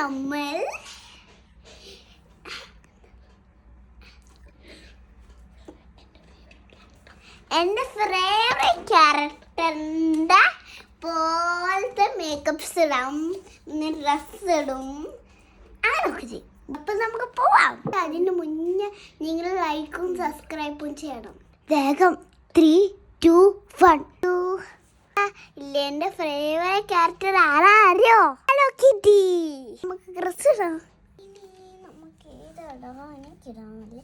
നമ്മൾ എൻ്റെ ഫേവറേറ്റ് ക്യാരക്ടറിൻ്റെ പോലത്തെ മേക്കപ്പ്സ് ഇടാം, ഡ്രസ് ഇടും, അങ്ങനെയൊക്കെ ചെയ്യും. അപ്പം നമുക്ക് പോവാം. അതിന് മുന്നേ നിങ്ങൾ ലൈക്കും സബ്സ്ക്രൈബും ചെയ്യണം. വേഗം 3, 2, 1. ഇല്ല, എൻ്റെ ഫേവറേറ്റ് ക്യാരക്ടർ ആരാ അറിയോ? Hello kitty. നമുക്ക് ഡ്രസ് ഇടാം. നമുക്ക് ഏതാടാ എനിക്കിടാമല്ലേ?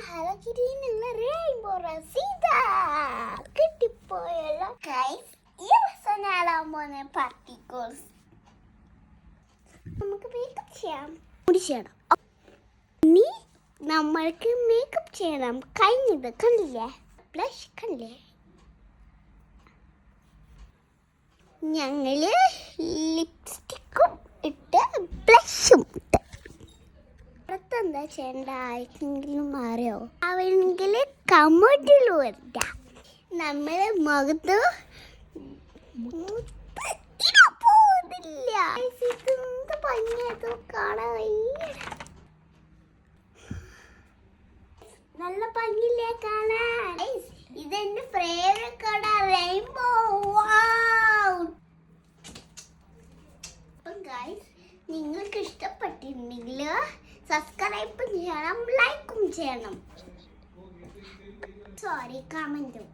ഹലോ കിറ്റിനുള്ള റെയിൻബോ റസീത കിട്ടിപ്പോയല്ലോ. ഗൈസ്, ഈ ദിവസം ഞാനാൻ പോകുന്ന പാർട്ടിക്കോൾസ്. നമുക്ക് മേക്കപ്പ് ചെയ്യാം, മുടി ചെയ്യണം. ഇനി നമ്മൾക്ക് മേക്കപ്പ് ചെയ്യണം. കഴിഞ്ഞത് കണ്ടില്ലേ? ബ്ലഷ് കണ്ടില്ലേ? ഞങ്ങൾ ലിപ്സ്റ്റിക്കും ഇട്ട് ബ്ലഷും ഇട്ട് അടുത്തെന്താ ചെയ്യേണ്ട? ആർക്കെങ്കിലും അറിയോ? അവനെങ്കിൽ കമോട്ടിൽ വരിക. നമ്മൾ മുഖത്ത് പോകുന്നില്ല. ഇതെന്ത് ഭംഗിയായത് കാണാൻ. നല്ല ഭംഗിയില്ലേ കാണാൻ? ഇതെന്റെ ഫേവറേറ്റ് കളർ റെയിൻബോ. അപ്പം ഗൈസ്, നിങ്ങൾക്ക് ഇഷ്ടപ്പെട്ടിട്ടുണ്ടെങ്കിൽ സബ്സ്ക്രൈബും ചെയ്യണം, ലൈക്കും ചെയ്യണം, കമന്റും.